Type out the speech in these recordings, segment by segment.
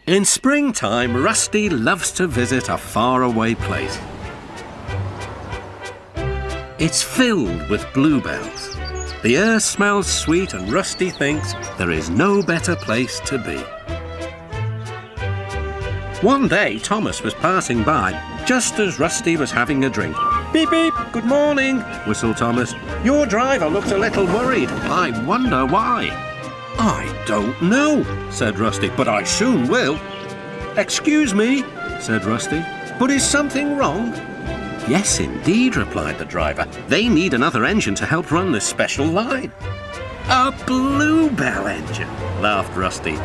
In springtime, Rusty loves to visit a faraway place. It's filled with bluebells. The air smells sweet and Rusty thinks there is no better place to be. One day, Thomas was passing by just as Rusty was having a drink. Beep, beep, good morning, whistled Thomas. Your driver looks a little worried. I wonder why. I don't know, said Rusty, but I soon will. Excuse me, said Rusty, but is something wrong? Yes, indeed, replied the driver. They need another engine to help run this special line. A bluebell engine, laughed Rusty.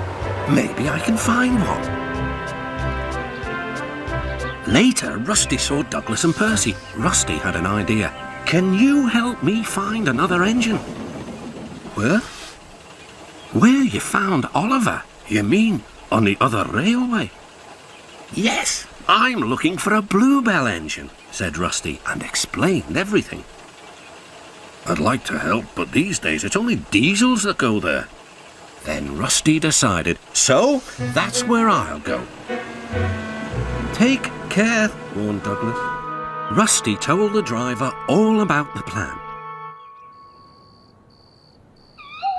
Maybe I can find one. Later, Rusty saw Douglas and Percy. Rusty had an idea. Can you help me find another engine? Where? Where you found Oliver? You mean on the other railway? Yes, I'm looking for a bluebell engine, said Rusty, and explained everything. I'd like to help, but these days it's only diesels that go there. Then Rusty decided, so that's where I'll go. Take care, warned Douglas. Rusty told the driver all about the plan.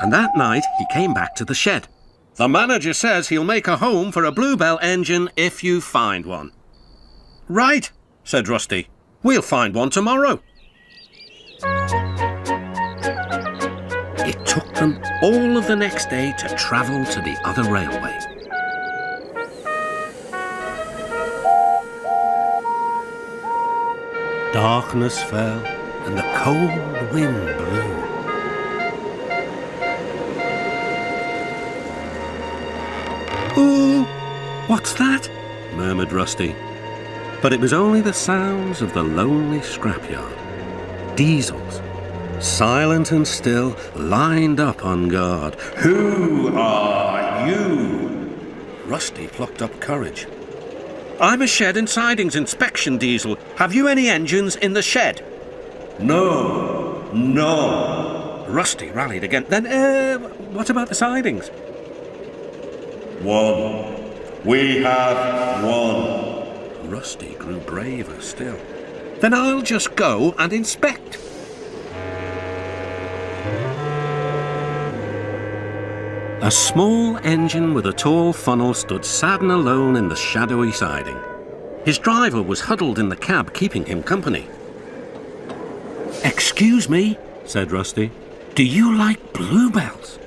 And that night he came back to the shed. The manager says he'll make a home for a bluebell engine if you find one. Right, said Rusty. We'll find one tomorrow. It took them all of the next day to travel to the other railway. Darkness fell and the cold wind blew. Ooh, what's that? Murmured Rusty. But it was only the sounds of the lonely scrapyard. Diesels, silent and still, lined up on guard. Who are you? Rusty plucked up courage. I'm a shed and sidings inspection diesel. Have you any engines in the shed? No. Rusty rallied again. Then, what about the sidings? One. We have one. Rusty grew braver still. Then I'll just go and inspect. A small engine with a tall funnel stood sad and alone in the shadowy siding. His driver was huddled in the cab, keeping him company. Excuse me, said Rusty. Do you like bluebells?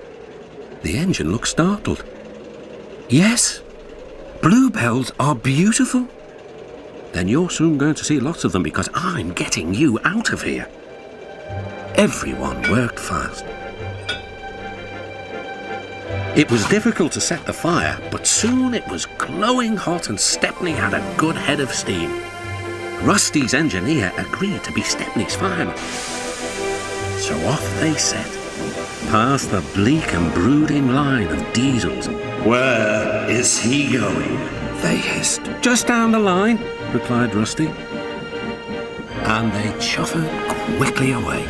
The engine looked startled. Yes, bluebells are beautiful. Then you're soon going to see lots of them because I'm getting you out of here. Everyone worked fast. It was difficult to set the fire, but soon it was glowing hot and Stepney had a good head of steam. Rusty's engineer agreed to be Stepney's fireman. So off they set, past the bleak and brooding line of diesels. Where is he going? They hissed. Just down the line, replied Rusty. And they chuffered quickly away.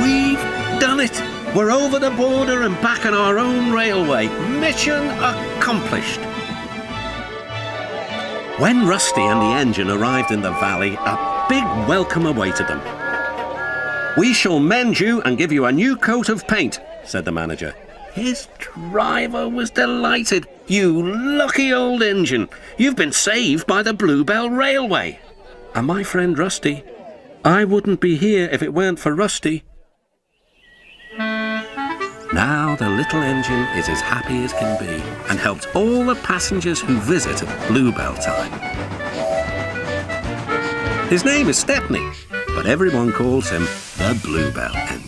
We've done it! We're over the border and back on our own railway. Mission accomplished. When Rusty and the engine arrived in the valley, a big welcome awaited them. We shall mend you and give you a new coat of paint, said the manager. His driver was delighted. You lucky old engine. You've been saved by the Bluebell Railway. And my friend Rusty, I wouldn't be here if it weren't for Rusty. Now the little engine is as happy as can be and helps all the passengers who visit at Bluebell time. His name is Stepney, but everyone calls him the Bluebell Engine.